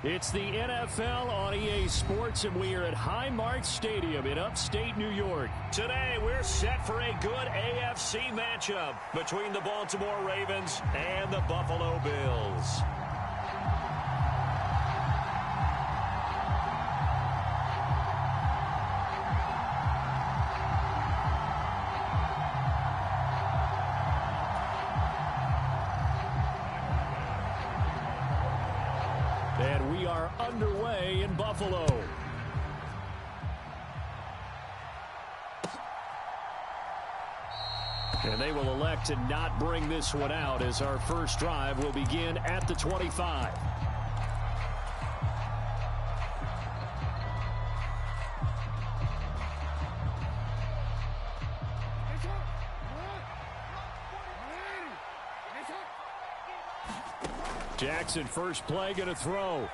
It's the NFL on EA Sports, and we are at Highmark Stadium in upstate New York. Today, we're set for a good AFC matchup between the Baltimore Ravens and the Buffalo Bills. And we are underway in Buffalo. And they will elect to not bring this one out as our first drive will begin at the 25. Jackson, first play, going to throw.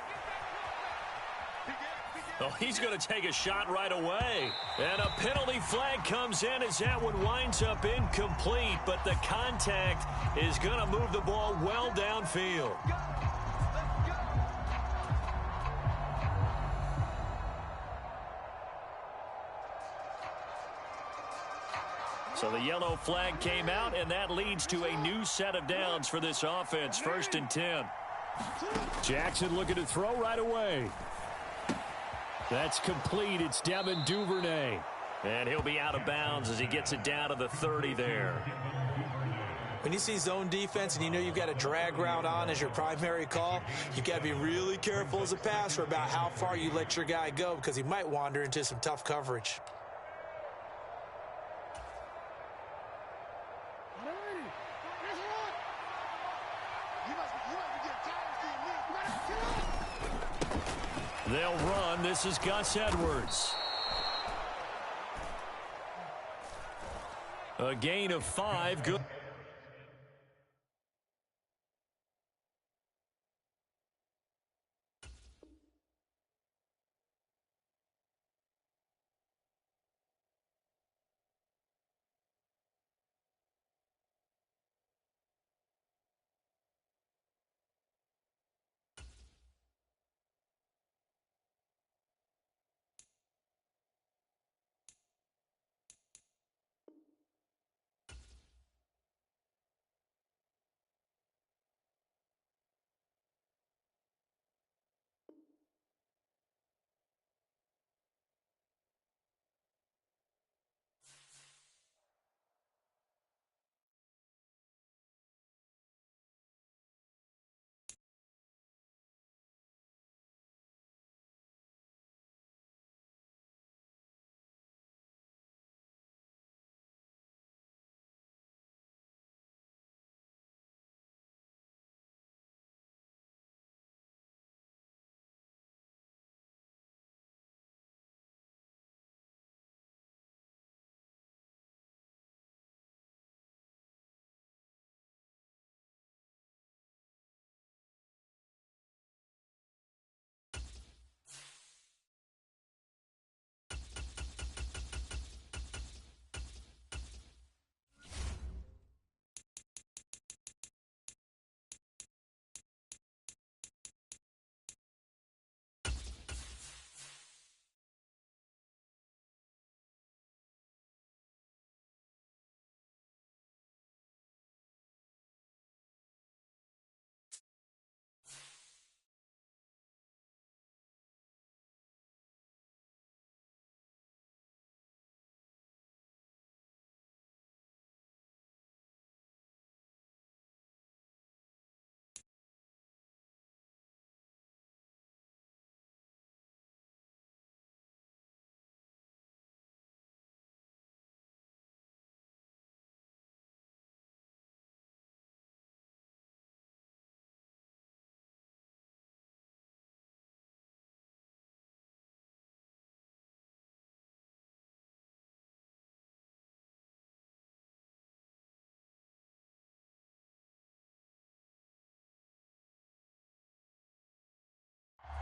Oh, he's going to take a shot right away. And a penalty flag comes in as that one winds up incomplete, but the contact is going to move the ball well downfield. So the yellow flag came out, and that leads to a new set of downs for this offense. 1st and 10. Jackson looking to throw right away. That's complete. It's Devin Duvernay. And he'll be out of bounds as he gets it down to the 30 there. When you see zone defense and you know you've got a drag route on as your primary call, you've got to be really careful as a passer about how far you let your guy go because he might wander into some tough coverage. They'll run. This is Gus Edwards. A gain of 5. Good.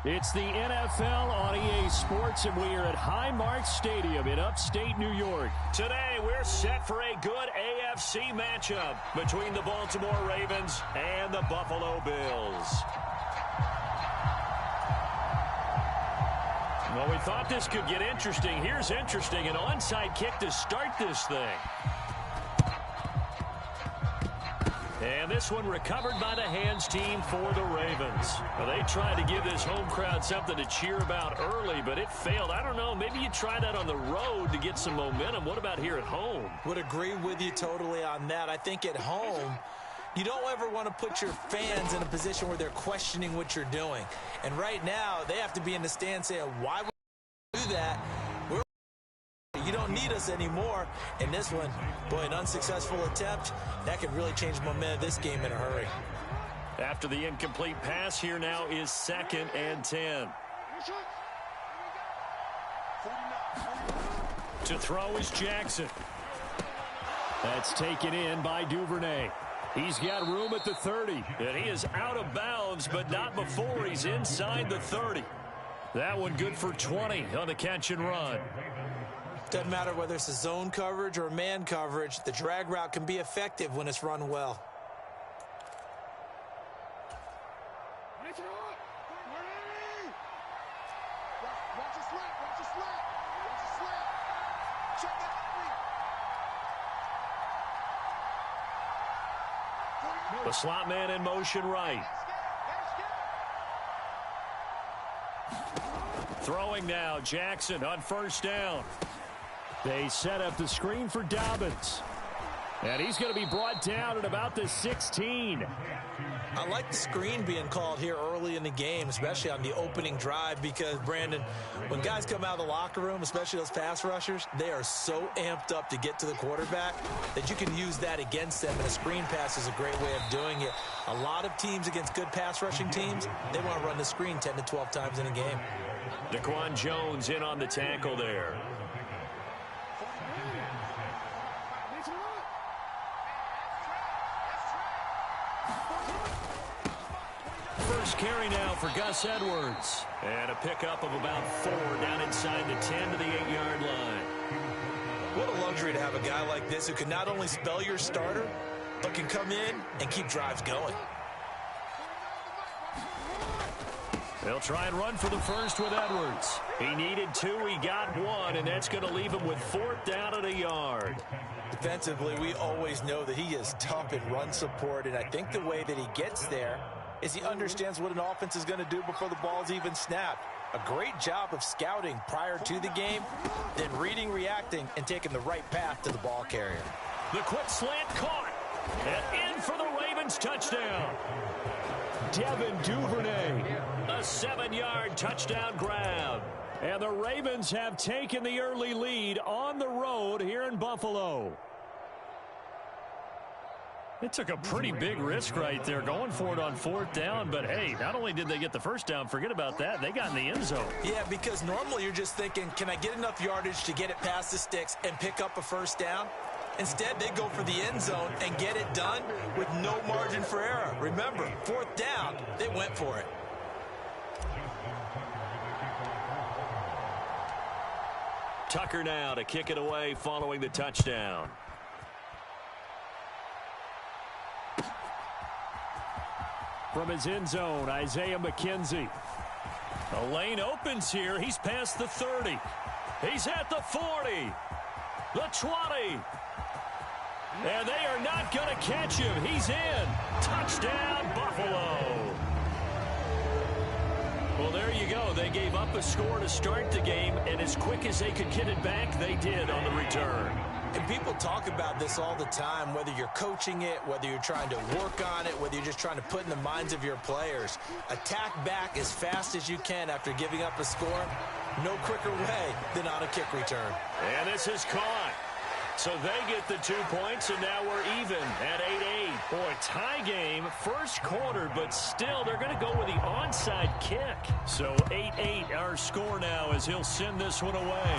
It's the NFL on EA Sports, and we are at Highmark Stadium in upstate New York. Today, we're set for a good AFC matchup between the Baltimore Ravens and the Buffalo Bills. Well, we thought this could get interesting. Here's interesting. An onside kick to start this thing. And this one recovered by the hands team for the Ravens. Well, they tried to give this home crowd something to cheer about early, but it failed. I don't know. Maybe you try that on the road to get some momentum. What about here at home? Would agree with you totally on that. I think at home, you don't ever want to put your fans in a position where they're questioning what you're doing. And right now, they have to be in the stand saying, why would you do that? You don't need us anymore. And this one, boy, an unsuccessful attempt. That could really change the momentum of this game in a hurry. After the incomplete pass, here now is 2nd and 10. To throw is Jackson. That's taken in by Duvernay. He's got room at the 30. And he is out of bounds, but not before he's inside the 30. That one good for 20 on the catch and run. Doesn't matter whether it's a zone coverage or man coverage, the drag route can be effective when it's run well. The slot man in motion right. Throwing now, Jackson on 1st down. They set up the screen for Dobbins. And he's going to be brought down at about the 16. I like the screen being called here early in the game, especially on the opening drive, because, Brandon, when guys come out of the locker room, especially those pass rushers, they are so amped up to get to the quarterback that you can use that against them, and a screen pass is a great way of doing it. A lot of teams against good pass rushing teams, they want to run the screen 10 to 12 times in a game. Daquan Jones in on the tackle there. First carry now for Gus Edwards. And a pickup of about 4 down inside the 10 to the 8-yard line. What a luxury to have a guy like this who can not only spell your starter, but can come in and keep drives going. They'll try and run for the first with Edwards. He needed 2, he got 1, and that's going to leave him with 4th down at a yard. Defensively, we always know that he is tough in run support, and I think the way that he gets there is he understands what an offense is going to do before the ball's even snapped. A great job of scouting prior to the game, then reading, reacting, and taking the right path to the ball carrier. The quick slant caught, and in for the Ravens touchdown. Devin Duvernay. A 7-yard touchdown grab. And the Ravens have taken the early lead on the road here in Buffalo. They took a pretty big risk right there going for it on 4th down. But, hey, not only did they get the first down, forget about that, they got in the end zone. Yeah, because normally you're just thinking, can I get enough yardage to get it past the sticks and pick up a first down? Instead, they go for the end zone and get it done with no margin for error. Remember, 4th down, they went for it. Tucker now to kick it away following the touchdown. From his end zone, Isaiah McKenzie. The lane opens here. He's past the 30. He's at the 40. The 20. And they are not going to catch him. He's in. Touchdown, Buffalo. Well, there you go. They gave up a score to start the game, and as quick as they could get it back, they did on the return. And people talk about this all the time, whether you're coaching it, whether you're trying to work on it, whether you're just trying to put in the minds of your players. Attack back as fast as you can after giving up a score. No quicker way than on a kick return. And this is caught. So they get the 2 points, and now we're even at 8-8. Boy, tie game, first quarter, but still they're going to go with the onside kick. So 8-8 our score now as he'll send this one away.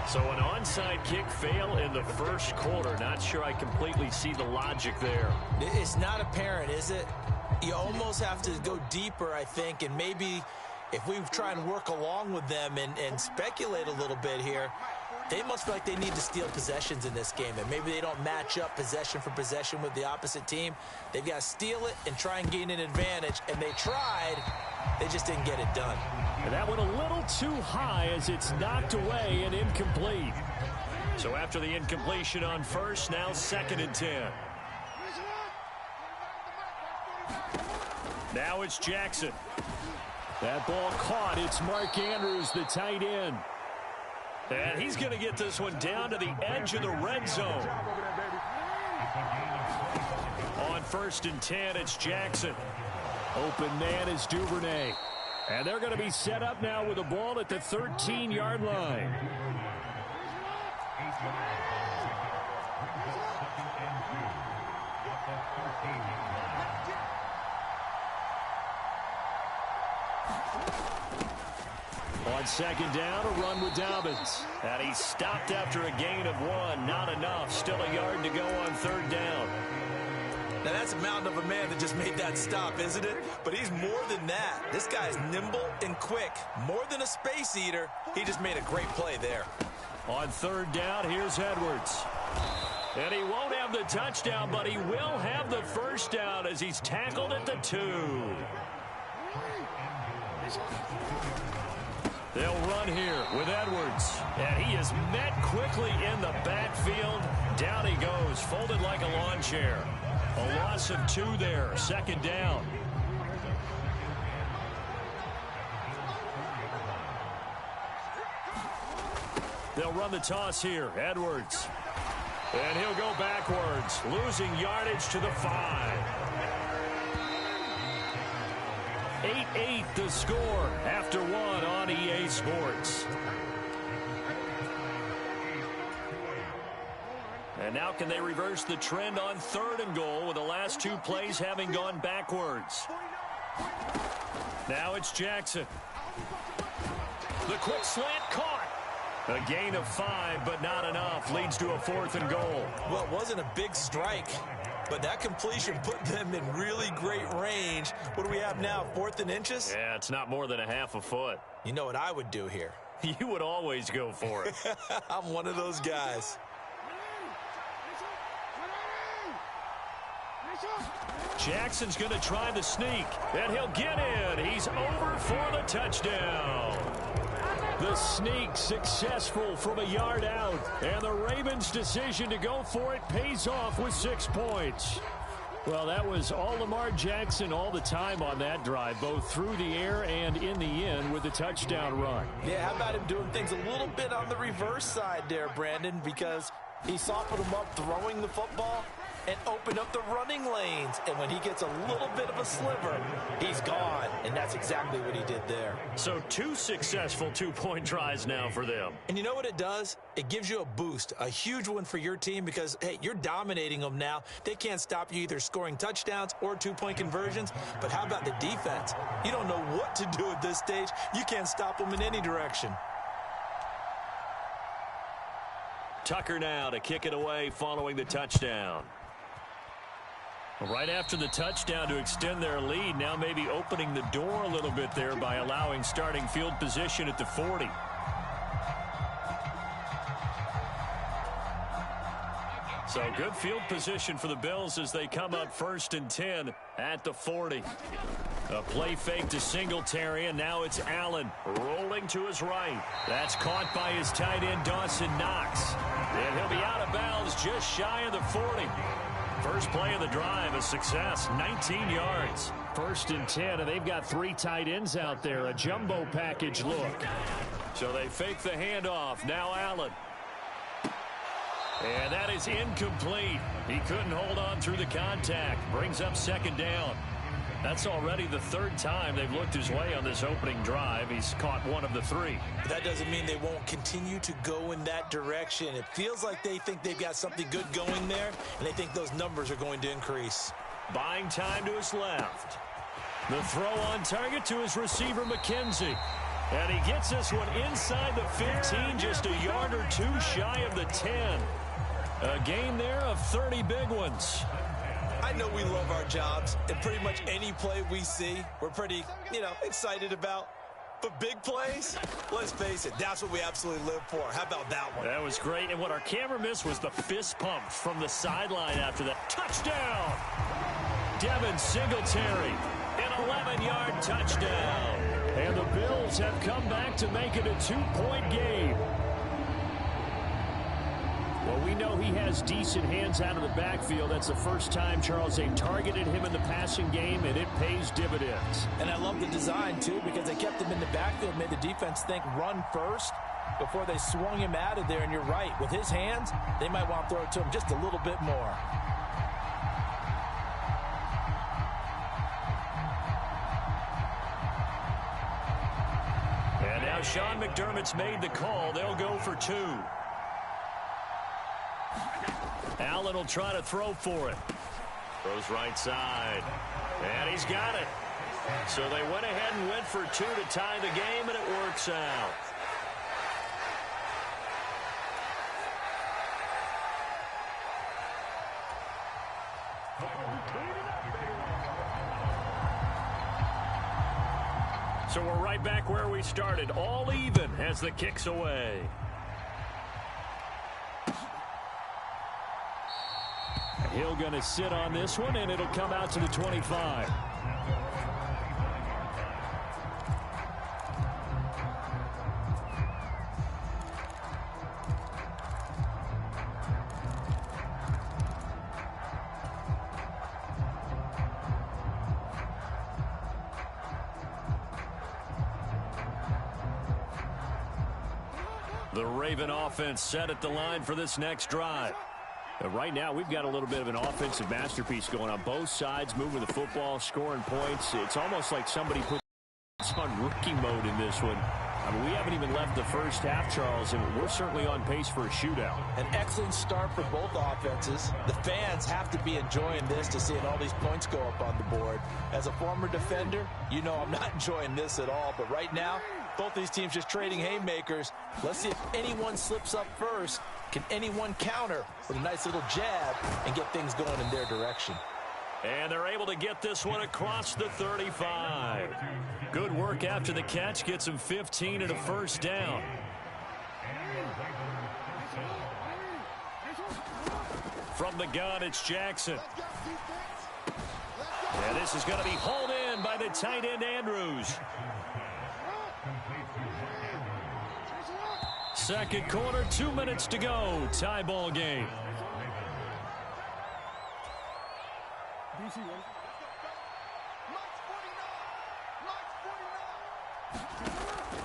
So an onside kick fail in the first quarter. Not sure I completely see the logic there. It's not apparent, is it? You almost have to go deeper, I think, and maybe if we try and work along with them and speculate a little bit here, They must feel like they need to steal possessions in this game, and maybe they don't match up possession for possession with the opposite team. They've got to steal it and try and gain an advantage, and they tried. They just didn't get it done. And that went a little too high as it's knocked away and incomplete. So after the incompletion on first, now 2nd and 10. Now it's Jackson. That ball caught. It's Mark Andrews, the tight end. And he's going to get this one down to the edge of the red zone. On 1st and 10, it's Jackson. Open man is Duvernay. And they're going to be set up now with a ball at the 13-yard line. On 2nd down, a run with Dobbins. And he stopped after a gain of 1. Not enough. Still a yard to go on 3rd down. Now, that's a mountain of a man that just made that stop, isn't it? But he's more than that. This guy's nimble and quick. More than a space eater. He just made a great play there. On 3rd down, here's Edwards. And he won't have the touchdown, but he will have the 1st down as he's tackled at the 2. They'll run here with Edwards. And he is met quickly in the backfield. Down he goes, folded like a lawn chair. A loss of 2 there, 2nd down. They'll run the toss here, Edwards. And he'll go backwards, losing yardage to the 5. 8-8 the score after 1 on EA Sports. And now can they reverse the trend on 3rd and goal with the last 2 plays having gone backwards? Now it's Jackson. The quick slant caught. A gain of 5, but not enough. Leads to a 4th and goal. Well, it wasn't a big strike, but that completion put them in really great range. What do we have now, 4th and inches? Yeah, it's not more than a half a foot. You know what I would do here? You would always go for it. I'm one of those guys. Jackson's going to try the sneak, and he'll get in. He's over for the touchdown. The sneak successful from a yard out, and the Ravens' decision to go for it pays off with 6 points. Well, that was all Lamar Jackson all the time on that drive, both through the air and in the end with the touchdown run. Yeah, how about him doing things a little bit on the reverse side there, Brandon, because he softened him up throwing the football and opened up the running lanes. And when he gets a little bit of a sliver, he's gone. And that's exactly what he did there. So 2 successful 2-point tries now for them. And you know what it does? It gives you a boost, a huge one for your team because, hey, you're dominating them now. They can't stop you either scoring touchdowns or 2-point conversions. But how about the defense? You don't know what to do at this stage. You can't stop them in any direction. Tucker now to kick it away following the touchdown. Right after the touchdown to extend their lead, now maybe opening the door a little bit there by allowing starting field position at the 40. So good field position for the Bills as they come up 1st and 10 at the 40. A play fake to Singletary, and now it's Allen rolling to his right. That's caught by his tight end, Dawson Knox. And he'll be out of bounds just shy of the 40. First play of the drive, a success, 19 yards. 1st and 10, and they've got 3 tight ends out there, a jumbo package look. So they fake the handoff, now Allen. And that is incomplete. He couldn't hold on through the contact. Brings up 2nd down. That's already the 3rd time they've looked his way on this opening drive. He's caught 1 of the 3. But that doesn't mean they won't continue to go in that direction. It feels like they think they've got something good going there, and they think those numbers are going to increase. Buying time to his left. The throw on target to his receiver, McKenzie. And he gets this one inside the 15, just a yard or 2 shy of the 10. A gain there of 30 big ones. I know we love our jobs, and pretty much any play we see, we're pretty, excited about. But big plays, let's face it, that's what we absolutely live for. How about that one? That was great, and what our camera missed was the fist pump from the sideline after that. Touchdown! Devin Singletary, an 11-yard touchdown. And the Bills have come back to make it a 2-point game. Well, we know he has decent hands out of the backfield. That's the first time, Charles, they've targeted him in the passing game, and it pays dividends. And I love the design, too, because they kept him in the backfield, made the defense think run first before they swung him out of there. And you're right, with his hands, they might want to throw it to him just a little bit more. And now Sean McDermott's made the call. They'll go for 2. Allen will try to throw for it. Throws right side. And he's got it. So they went ahead and went for 2 to tie the game, and it works out. So we're right back where we started, all even as the kick's away. Hill going to sit on this one, and it'll come out to the 25. The Raven offense set at the line for this next drive. Right now, we've got a little bit of an offensive masterpiece going on both sides, moving the football, scoring points. It's almost like somebody put on rookie mode in this one. I mean, we haven't even left the first half, Charles, and we're certainly on pace for a shootout. An excellent start for both offenses. The fans have to be enjoying this to seeing all these points go up on the board. As a former defender, you know I'm not enjoying this at all. But right now, both these teams just trading haymakers. Let's see if anyone slips up first. Can anyone counter with a nice little jab and get things going in their direction? And they're able to get this one across the 35. Good work after the catch. Gets him 15 and a first down. From the gun, it's Jackson. And this is going to be hauled in by the tight end, Andrews. Second quarter, 2 minutes to go. Tie ball game.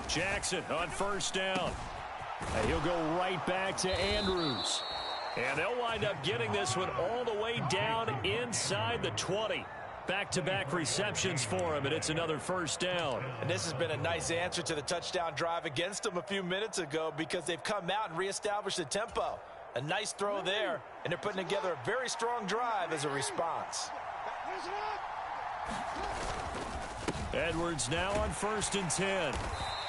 Jackson on first down. And he'll go right back to Andrews. And they'll wind up getting this one all the way down inside the 20. Back-to-back receptions for him, and it's another first down. And this has been a nice answer to the touchdown drive against them a few minutes ago because they've come out and reestablished the tempo. A nice throw there, and they're putting together a very strong drive as a response. Edwards now on 1st and 10.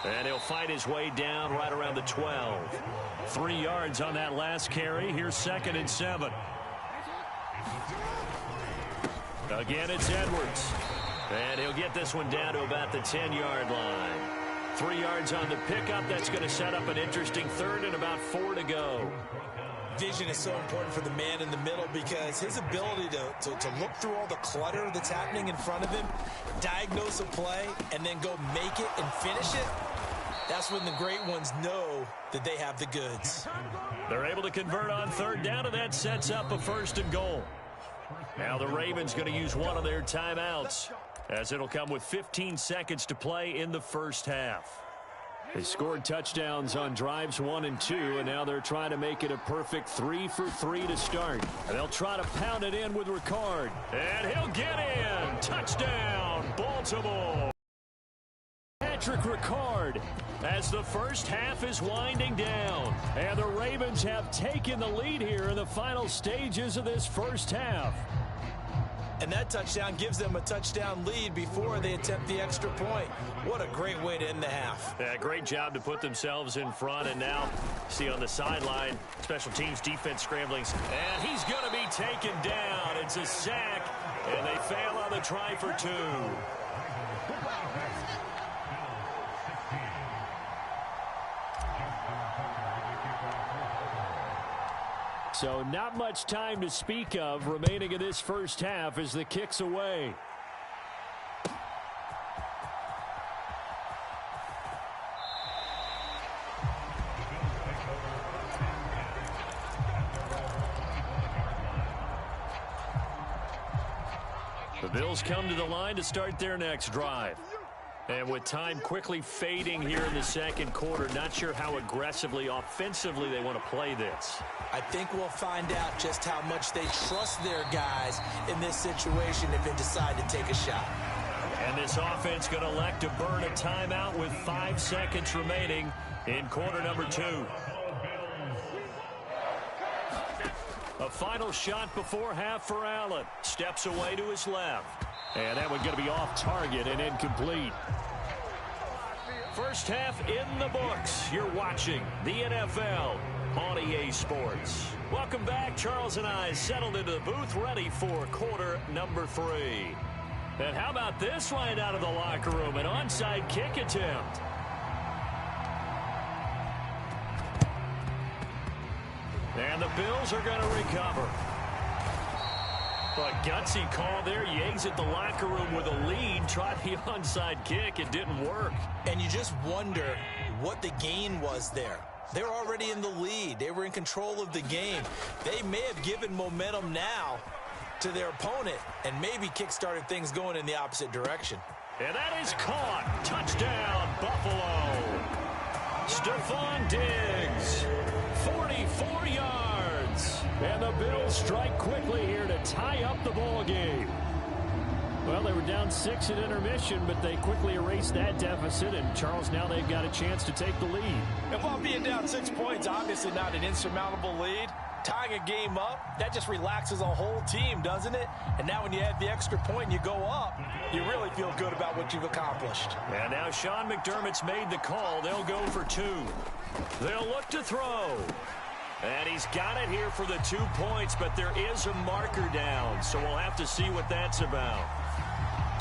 And he'll fight his way down right around the 12. 3 yards on that last carry. Here's 2nd and 7. Again, it's Edwards. And he'll get this one down to about the 10-yard line. 3 yards on the pickup. That's going to set up an interesting 3rd and about 4 to go. Vision is so important for the man in the middle because his ability to look through all the clutter that's happening in front of him, diagnose a play, and then go make it and finish it, that's when the great ones know that they have the goods. They're able to convert on 3rd down, and that sets up a 1st and goal. Now the Ravens going to use one of their timeouts as it'll come with 15 seconds to play in the first half. They scored touchdowns on drives 1 and 2, and now they're trying to make it a perfect 3 for 3 to start. And they'll try to pound it in with Ricard. And he'll get in. Touchdown, Baltimore. Patrick Ricard as the first half is winding down. And the Ravens have taken the lead here in the final stages of this first half. And that touchdown gives them a touchdown lead before they attempt the extra point. What a great way to end the half. Yeah, great job to put themselves in front. And now, see on the sideline, special teams defense scramblings. And he's going to be taken down. It's a sack, and they fail on the try for 2. So not much time to speak of remaining in this first half as the kick's away. The Bills come to the line to start their next drive. And with time quickly fading here in the second quarter, not sure how aggressively, offensively they want to play this. I think we'll find out just how much they trust their guys in this situation if they decide to take a shot. And this offense going to elect to burn a timeout with 5 seconds remaining in quarter number 2. A final shot before half for Allen. Steps away to his left. And that one going to be off target and incomplete. First half in the books. You're watching the NFL on EA Sports. Welcome back. Charles and I settled into the booth ready for quarter number 3. And how about this right out of the locker room? An onside kick attempt. And the Bills are going to recover. A gutsy call there. You exit the locker room with a lead. Tried the onside kick. It didn't work. And you just wonder what the gain was there. They were already in the lead. They were in control of the game. They may have given momentum now to their opponent and maybe kick-started things going in the opposite direction. And that is caught. Touchdown, Buffalo. Stephon Diggs, 44 yards. And the Bills strike quickly here to tie up the ball game. Well, they were down 6 at intermission, but they quickly erased that deficit. And, Charles, now they've got a chance to take the lead. And while being down 6 points, obviously not an insurmountable lead, tying a game up, that just relaxes a whole team, doesn't it? And now when you add the extra point and you go up, you really feel good about what you've accomplished. And now Sean McDermott's made the call. They'll go for 2. They'll look to throw. And he's got it here for the 2 points, but there is a marker down, so we'll have to see what that's about.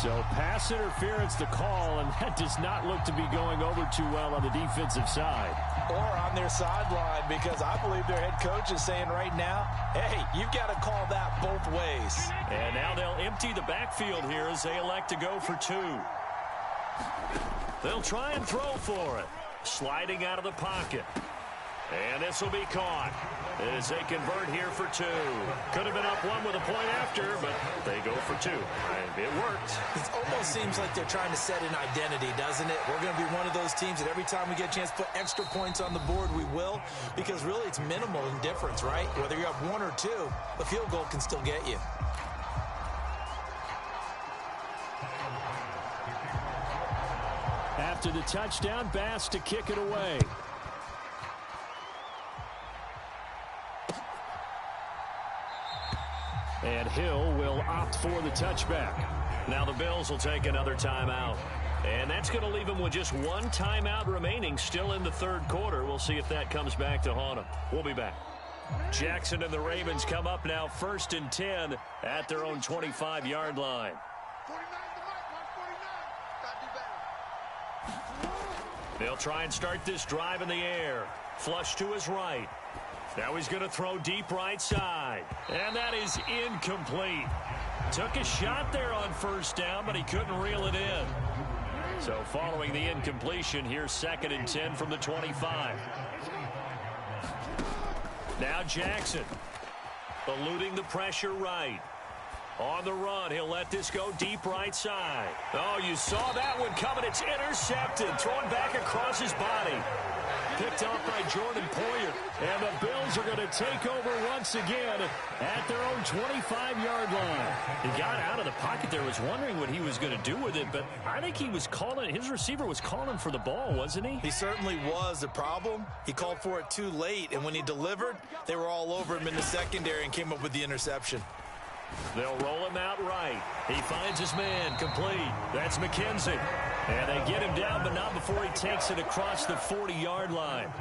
So pass interference the call, and that does not look to be going over too well on the defensive side. Or on their sideline, because I believe their head coach is saying right now, hey, you've got to call that both ways. And now they'll empty the backfield here as they elect to go for 2. They'll try and throw for it. Sliding out of the pocket. And this will be caught as they convert here for 2. Could have been up 1 with a point after, but they go for 2. And it worked. It almost seems like they're trying to set an identity, doesn't it? We're going to be one of those teams that every time we get a chance to put extra points on the board, we will. Because really it's minimal in difference, right? Whether you have 1 or 2, the field goal can still get you. After the touchdown, Bass to kick it away. And Hill will opt for the touchback. Now the Bills will take another timeout. And that's going to leave them with just 1 timeout remaining still in the third quarter. We'll see if that comes back to haunt them. We'll be back. Jackson and the Ravens come up now 1st and 10 at their own 25-yard line. They'll try and start this drive in the air. Flush to his right. Now he's going to throw deep right side. And that is incomplete. Took a shot there on 1st down, but he couldn't reel it in. So following the incompletion, here's 2nd and 10 from the 25. Now Jackson eluding the pressure right. On the run, he'll let this go deep right side. Oh, you saw that one coming. It's intercepted. Thrown back across his body. Picked up by Jordan Poyer. And the Bills are going to take over once again at their own 25-yard line. He got out of the pocket there, was wondering what he was going to do with it, but I think he was calling, his receiver was calling for the ball, wasn't he? He certainly was. The problem, he called for it too late, and when he delivered, they were all over him in the secondary and came up with the interception. They'll roll him out right. He finds his man complete. That's McKenzie. And they get him down, but not before he takes it across the 40-yard line.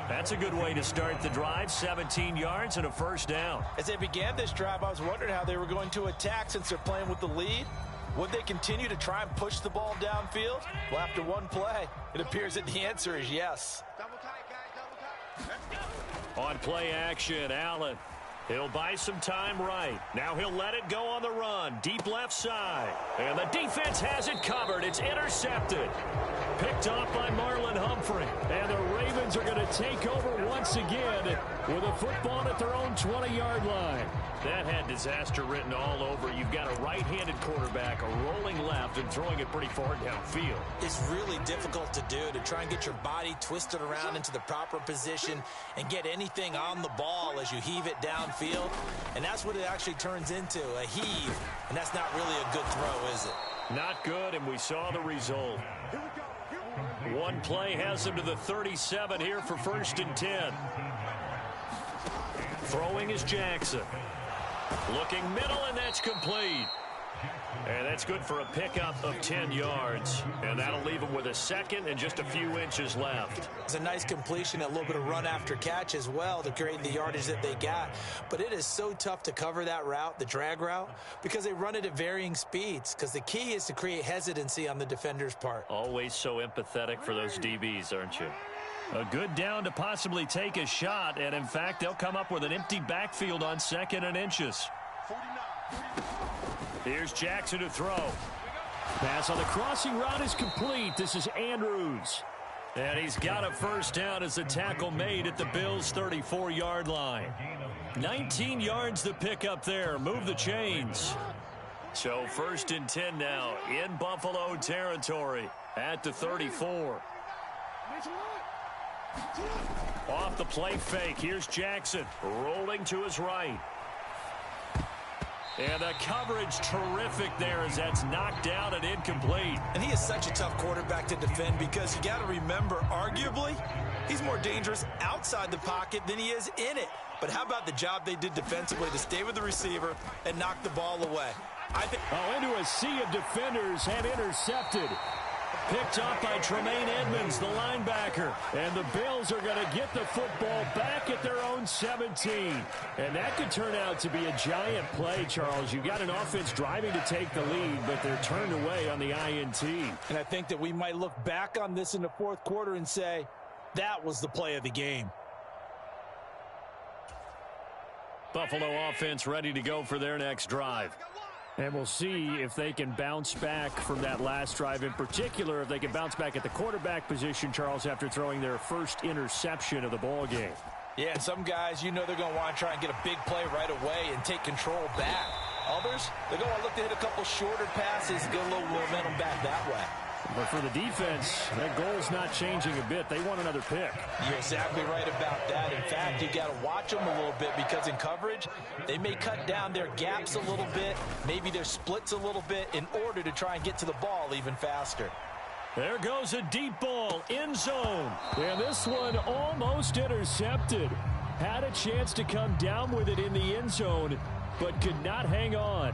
That's a good way to start the drive. 17 yards and a 1st down. As they began this drive, I was wondering how they were going to attack since they're playing with the lead. Would they continue to try and push the ball downfield? Well, after 1 play, it appears that the answer is yes. On play action, Allen He'll buy some time right. Now he'll let it go on the run. Deep left side. And the defense has it covered. It's intercepted. Picked off by Marlon Humphrey. And the Ravens are going to take over once again with a football at their own 20-yard line. That had disaster written all over. You've got a right-handed quarterback, a rolling left, and throwing it pretty far downfield. It's really difficult to do, to try and get your body twisted around into the proper position and get anything on the ball as you heave it downfield. And that's what it actually turns into, a heave. And that's not really a good throw, is it? Not good, and we saw the result. One play has him to the 37 here for 1st and 10. Throwing is Jackson. Looking middle, and that's complete. And that's good for a pickup of 10 yards. And that'll leave him with a second and just a few inches left. It's a nice completion, a little bit of run after catch as well to create the yardage that they got. But it is so tough to cover that route, the drag route, because they run it at varying speeds. Because the key is to create hesitancy on the defender's part. Always so empathetic for those DBs, aren't you? A good down to possibly take a shot, and in fact, they'll come up with an empty backfield on 2nd and inches. Here's Jackson to throw. Pass on the crossing route is complete. This is Andrews. And he's got a first down as the tackle made at the Bills' 34-yard line. 19 yards to pick up there. Move the chains. So 1st and 10 now in Buffalo territory at the 34. Off the play fake. Here's Jackson rolling to his right. And the coverage terrific there as that's knocked down and incomplete. And he is such a tough quarterback to defend because you got to remember, arguably, he's more dangerous outside the pocket than he is in it. But how about the job they did defensively to stay with the receiver and knock the ball away? Into a sea of defenders and intercepted. Picked off by Tremaine Edmonds, the linebacker. And the Bills are going to get the football back at their own 17. And that could turn out to be a giant play, Charles. You've got an offense driving to take the lead, but they're turned away on the INT. And I think that we might look back on this in the 4th quarter and say, that was the play of the game. Buffalo offense ready to go for their next drive. And we'll see if they can bounce back from that last drive, in particular, if they can bounce back at the quarterback position, Charles, after throwing their first interception of the ball game. Yeah, and some guys, you know they're going to want to try and get a big play right away and take control back. Others, they're going to look to hit a couple shorter passes, get a little momentum back that way. But for the defense, that goal's not changing a bit. They want another pick. You're exactly right about that. In fact, you got to watch them a little bit because in coverage, they may cut down their gaps a little bit, maybe their splits a little bit in order to try and get to the ball even faster. There goes a deep ball, end zone. And this one almost intercepted. Had a chance to come down with it in the end zone, but could not hang on.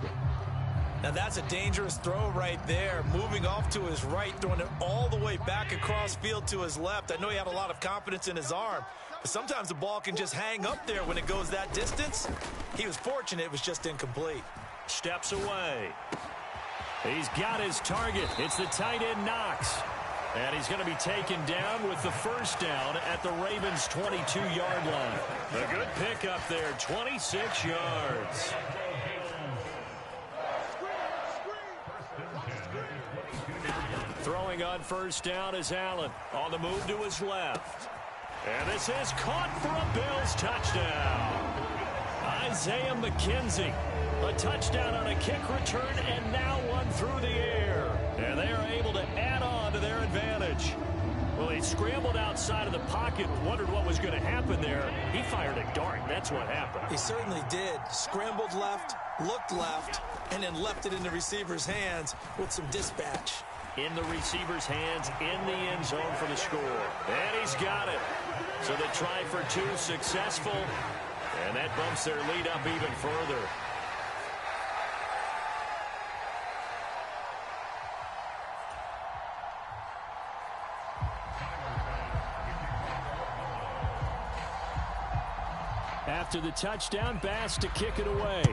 Now that's a dangerous throw right there. Moving off to his right, throwing it all the way back across field to his left. I know he had a lot of confidence in his arm, but sometimes the ball can just hang up there when it goes that distance. He was fortunate it was just incomplete. Steps away. He's got his target. It's the tight end Knox. And he's going to be taken down with the first down at the Ravens' 22-yard line. A good pickup there, 26 yards. Throwing on first down is Allen. On the move to his left. And this is caught for a Bills touchdown. Isaiah McKenzie. A touchdown on a kick return and now one through the air. And they are able to add on to their advantage. Well, he scrambled outside of the pocket and wondered what was going to happen there. He fired a dart. That's what happened. He certainly did. Scrambled left, looked left, and then left it in the receiver's hands with some dispatch. In the receiver's hands, in the end zone for the score. And he's got it. So the try for two successful. And that bumps their lead up even further. After the touchdown, Bass to kick it away.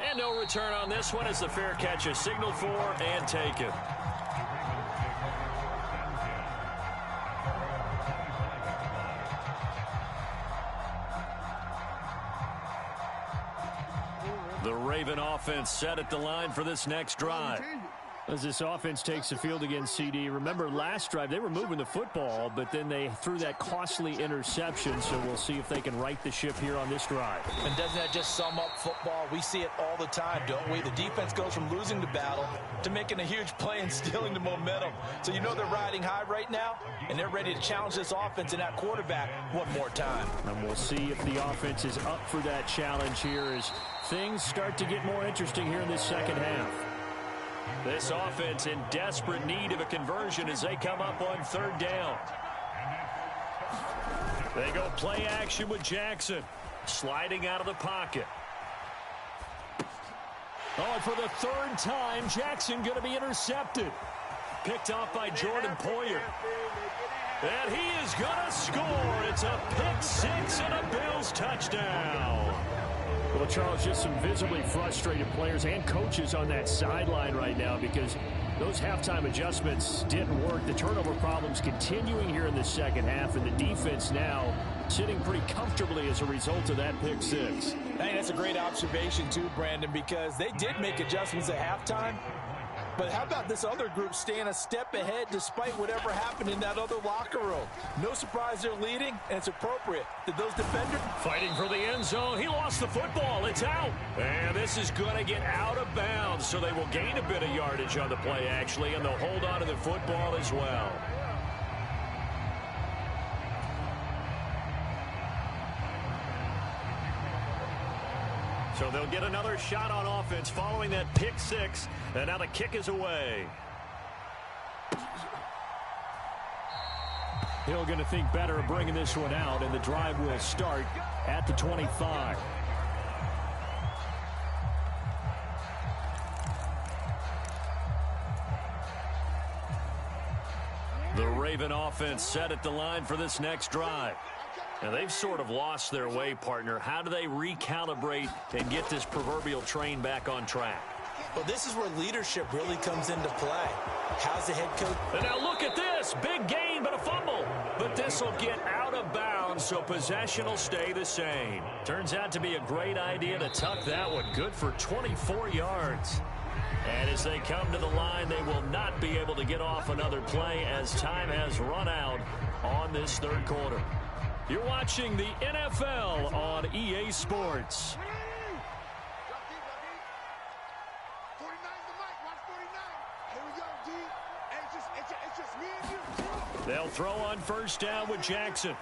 And no return on this one as the fair catch is signaled for and taken. Raven offense set at the line for this next drive. As this offense takes the field against CD, remember last drive they were moving the football, but then they threw that costly interception, so we'll see if they can right the ship here on this drive. And doesn't that just sum up football? We see it all the time, don't we? The defense goes from losing the battle to making a huge play and stealing the momentum. So you know they're riding high right now, and they're ready to challenge this offense and that quarterback one more time. And we'll see if the offense is up for that challenge here as things start to get more interesting here in this second half. This offense in desperate need of a conversion as they come up on third down. They go play action with Jackson, sliding out of the pocket. Oh, and for the third time, Jackson going to be intercepted. Picked off by Jordan Poyer. And he is going to score. It's a pick six and a Bills touchdown. Well, Charles, just some visibly frustrated players and coaches on that sideline right now because those halftime adjustments didn't work. The turnover problems continuing here in the second half, and the defense now sitting pretty comfortably as a result of that pick six. Hey, that's a great observation too, Brandon, because they did make adjustments at halftime. But how about this other group staying a step ahead despite whatever happened in that other locker room? No surprise they're leading, and it's appropriate. Did those defenders... Fighting for the end zone. He lost the football. It's out. And this is going to get out of bounds, so they will gain a bit of yardage on the play, actually, and they'll hold on to the football as well. So they'll get another shot on offense following that pick six. And now the kick is away. Hill going to think better of bringing this one out, and the drive will start at the 25. The Raven offense set at the line for this next drive. And they've sort of lost their way, partner. How do they recalibrate and get this proverbial train back on track? Well, this is where leadership really comes into play. How's the head coach? And now look at this. Big gain, but a fumble. But this will get out of bounds, so possession will stay the same. Turns out to be a great idea to tuck that one. Good for 24 yards. And as they come to the line, they will not be able to get off another play as time has run out on this third quarter. You're watching the NFL on EA Sports. They'll throw on first down with Jackson.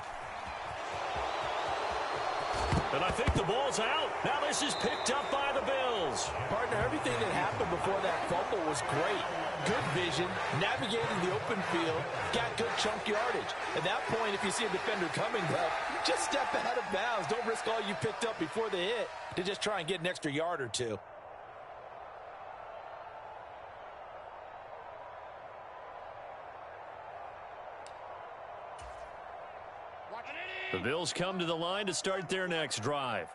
And I think the ball's out. Now this is picked up by the Bills. Partner, everything that happened before that fumble was great. Good vision, navigating the open field, got good chunk yardage. At that point, if you see a defender coming, though, just step out of bounds. Don't risk all you picked up before the hit to just try and get an extra yard or two. The Bills come to the line to start their next drive.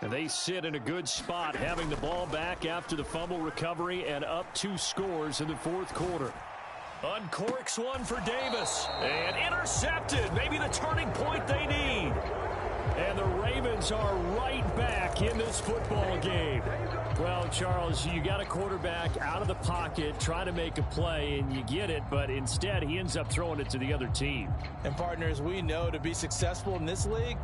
And they sit in a good spot, having the ball back after the fumble recovery and up 2 scores in the fourth quarter. Uncorks one for Davis. And intercepted. Maybe the turning point they need. And the Ravens are right back in this football game. Well, Charles, you got a quarterback out of the pocket trying to make a play, and you get it, but instead he ends up throwing it to the other team. And, partners, we know to be successful in this league,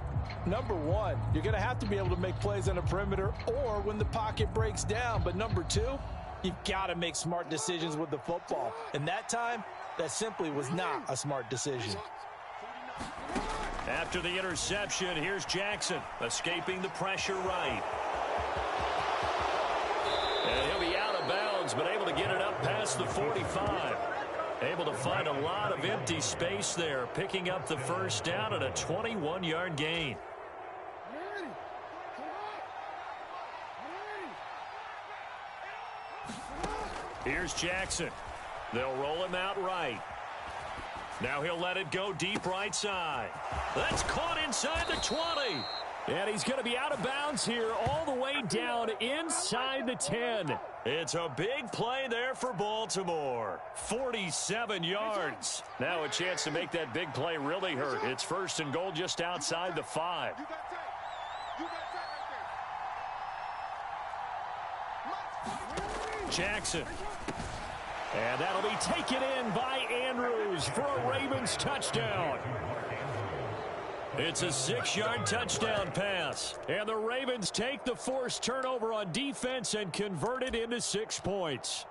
number one, you're going to have to be able to make plays on the perimeter or when the pocket breaks down. But number two, you've got to make smart decisions with the football. And that time, that simply was not a smart decision. After the interception, here's Jackson, escaping the pressure right. And he'll be out of bounds, but able to get it up past the 45. Able to find a lot of empty space there, picking up the first down at a 21-yard gain. Here's Jackson. They'll roll him out right. Now he'll let it go deep right side. That's caught inside the 20. And he's going to be out of bounds here all the way down inside the 10. It's a big play there for Baltimore. 47 yards. Now a chance to make that big play really hurt. It's first and goal just outside the 5. Jackson. And that'll be taken in by Andrews for a Ravens touchdown. It's a 6-yard touchdown pass. And the Ravens take the forced turnover on defense and convert it into 6 points.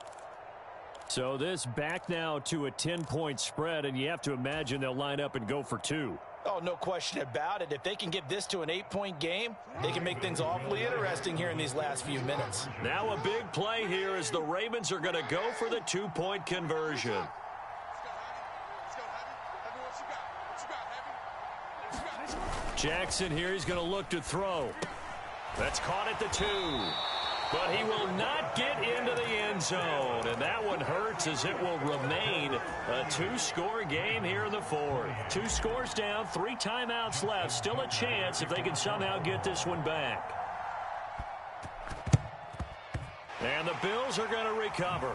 So this back now to a 10-point spread, and you have to imagine they'll line up and go for 2. Oh, no question about it. If they can get this to an 8-point game, they can make things awfully interesting here in these last few minutes. Now a big play here as the Ravens are going to go for the 2-point conversion. Jackson here, he's going to look to throw. That's caught at the 2. But he will not get into the end zone. And that one hurts as it will remain a 2-score game here in the 4th. 2 scores down, 3 timeouts left. Still a chance if they can somehow get this one back. And the Bills are going to recover.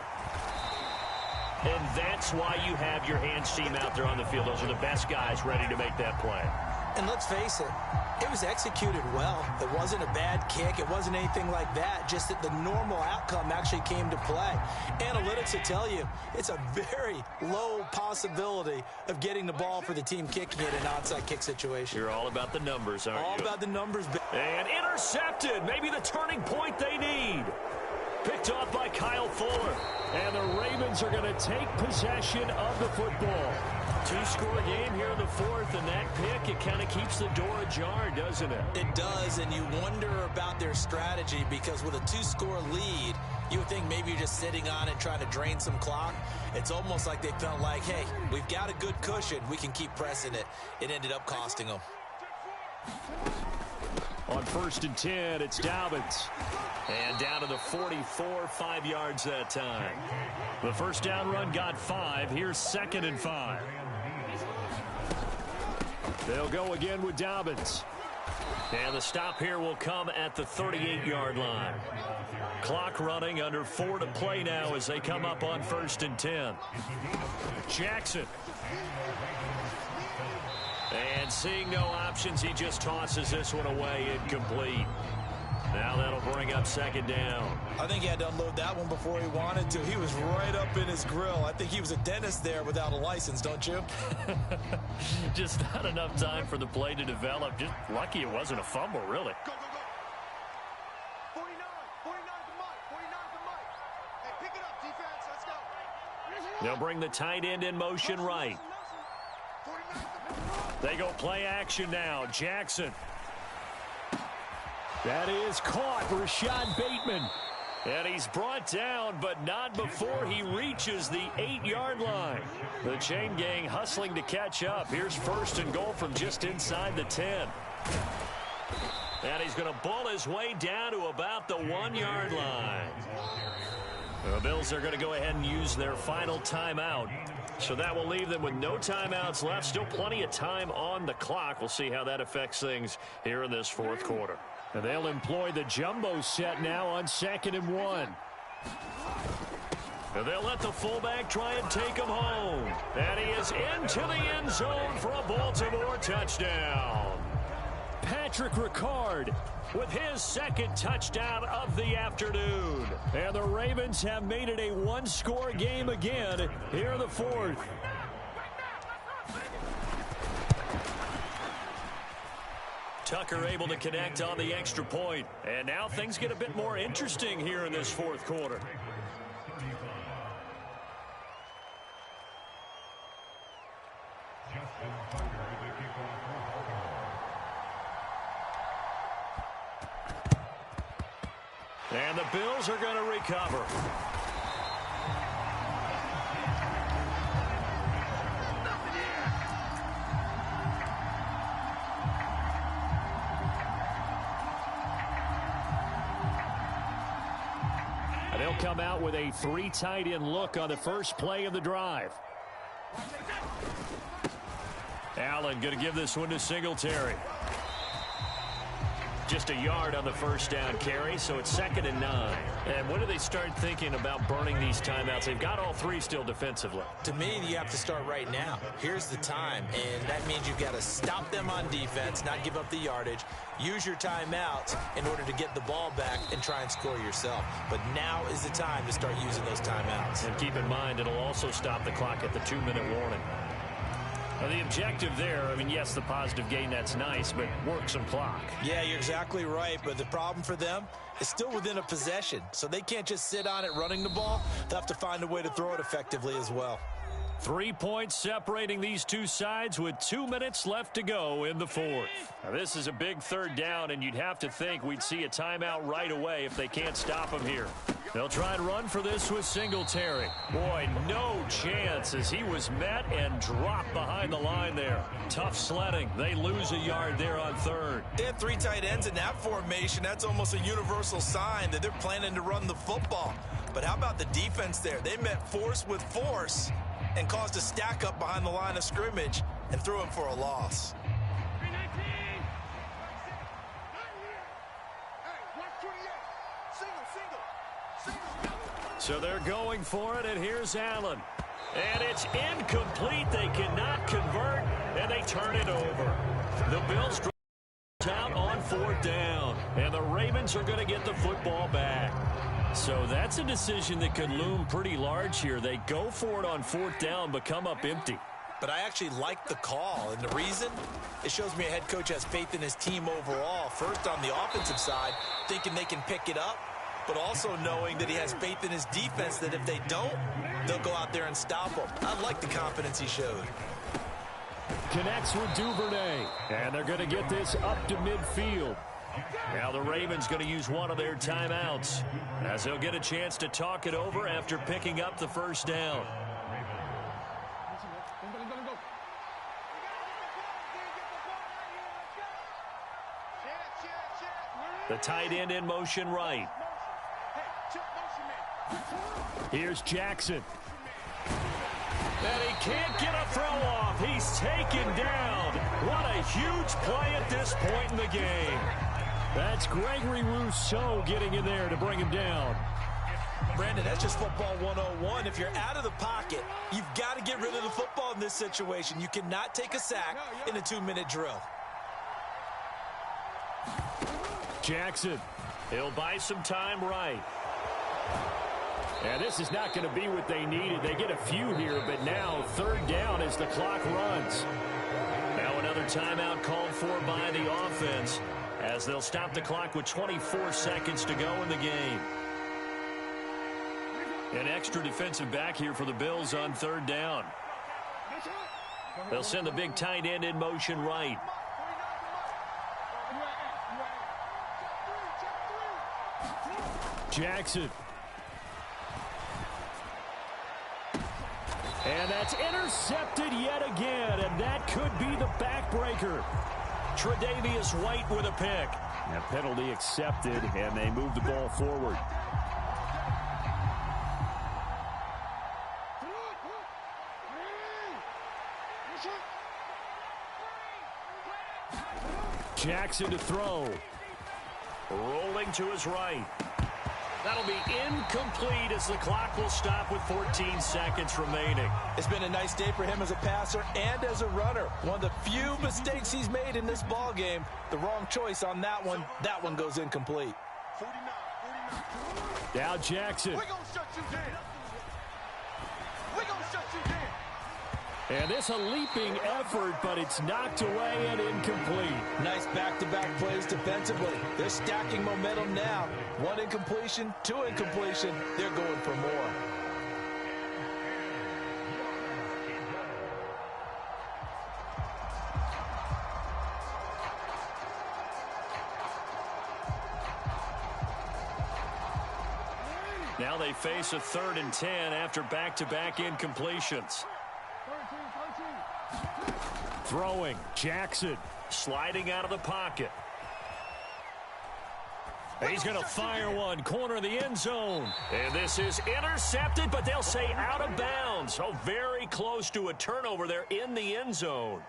And that's why you have your hands team out there on the field. Those are the best guys ready to make that play. And let's face it, it was executed well. It wasn't a bad kick. It wasn't anything like that. Just that the normal outcome actually came to play. Analytics will tell you it's a very low possibility of getting the ball for the team kicking it in an onside kick situation. You're all about the numbers, aren't you? All about the numbers. And intercepted. Maybe the turning point they need. Picked off by Kyle Fuller. And the Ravens are going to take possession of the football. 2-score game here in the 4th, and that pick, it kind of keeps the door ajar, doesn't it? It does, and you wonder about their strategy because with a 2-score lead, you would think maybe you're just sitting on it trying to drain some clock. It's almost like they felt like, hey, we've got a good cushion. We can keep pressing it. It ended up costing them. On 1st and 10, it's Dobbins. And down to the 44, 5 yards that time. The first down run got 5. Here's 2nd and 5. They'll go again with Dobbins. And the stop here will come at the 38-yard line. Clock running, under 4 to play now as they come up on 1st and 10. Jackson. And seeing no options, he just tosses this one away, incomplete. Now that'll bring up 2nd down. I think he had to unload that one before he wanted to. He was right up in his grill. I think he was a dentist there without a license, don't you? Just not enough time for the play to develop. Just lucky it wasn't a fumble, really. Go, go, go. 49 to Mike. 49 to Mike. Hey, pick it up, defense. Let's go. They'll bring the tight end in motion right. They go play action now. Jackson. That is caught. Rashad Bateman. And he's brought down, but not before he reaches the 8-yard line. The chain gang hustling to catch up. Here's 1st and goal from just inside the 10. And he's going to bull his way down to about the 1-yard line. The Bills are going to go ahead and use their final timeout. So that will leave them with no timeouts left. Still plenty of time on the clock. We'll see how that affects things here in this 4th quarter. And they'll employ the jumbo set now on 2nd and 1. And they'll let the fullback try and take him home. And he is into the end zone for a Baltimore touchdown. Patrick Ricard with his 2nd touchdown of the afternoon. And the Ravens have made it a 1-score game again here in the 4th. Tucker able to connect on the extra point. And now things get a bit more interesting here in this 4th quarter. And the Bills are going to recover. And they'll come out with a 3 tight end look on the first play of the drive. Allen going to give this one to Singletary. Just a yard on the first down carry, so it's 2nd and 9. And when do they start thinking about burning these timeouts? They've got all 3 still defensively. To me, you have to start right now. Here's the time, and that means you've got to stop them on defense, not give up the yardage, use your timeouts in order to get the ball back and try and score yourself. But now is the time to start using those timeouts. And keep in mind, it'll also stop the clock at the 2-minute warning. The objective there, I mean, yes, the positive gain, that's nice, but work some clock. Yeah, you're exactly right, but the problem for them is still within a possession, so they can't just sit on it running the ball. They'll have to find a way to throw it effectively as well. 3 points separating these two sides with 2 minutes left to go in the 4th. Now, this is a big 3rd down, and you'd have to think we'd see a timeout right away if they can't stop him here. They'll try and run for this with Singletary. Boy, no chance as he was met and dropped behind the line there. Tough sledding. They lose a yard there on 3rd. They have 3 tight ends in that formation. That's almost a universal sign that they're planning to run the football. But how about the defense there? They met force with force and caused a stack up behind the line of scrimmage and threw him for a loss. So they're going for it, and here's Allen. And it's incomplete. They cannot convert, and they turn it over. The Bills out on 4th down, and the Ravens are going to get the football back. So that's a decision that could loom pretty large here. They go for it on 4th down, but come up empty. But I actually like the call, and the reason? It shows me a head coach has faith in his team overall. First on the offensive side, thinking they can pick it up, but also knowing that he has faith in his defense that if they don't, they'll go out there and stop them. I like the confidence he showed. Connects with Duvernay, and they're going to get this up to midfield. Now the Ravens going to use one of their timeouts as they'll get a chance to talk it over after picking up the first down. The tight end in motion right. Here's Jackson. And he can't get a throw off. He's taken down. What a huge play at this point in the game. That's Gregory Rousseau getting in there to bring him down. Brandon, that's just football 101. If you're out of the pocket, you've got to get rid of the football in this situation. You cannot take a sack in a 2-minute drill. Jackson, he'll buy some time right. And this is not going to be what they needed. They get a few here, but now 3rd down as the clock runs. Now another timeout called for by the offense as they'll stop the clock with 24 seconds to go in the game. An extra defensive back here for the Bills on 3rd down. They'll send the big tight end in motion right. Jackson. And that's intercepted yet again, and that could be the backbreaker. Tre'Davious White with a pick. A penalty accepted, and they move the ball forward. Jackson to throw. Rolling to his right. That'll be incomplete as the clock will stop with 14 seconds remaining. It's been a nice day for him as a passer and as a runner. One of the few mistakes he's made in this ball game. The wrong choice on that one. That one goes incomplete. 49. Now Jackson. We're going to shut you down. We're going to shut you down. And this a leaping effort, but it's knocked away and incomplete. Nice back-to-back plays defensively. They're stacking momentum now. 1 incompletion, 2 incompletion. They're going for more. Now they face a 3rd and 10 after back-to-back incompletions. Throwing, Jackson sliding out of the pocket. He's going to fire one, corner of the end zone. And this is intercepted, but they'll say out of bounds. Oh, very close to a turnover there in the end zone.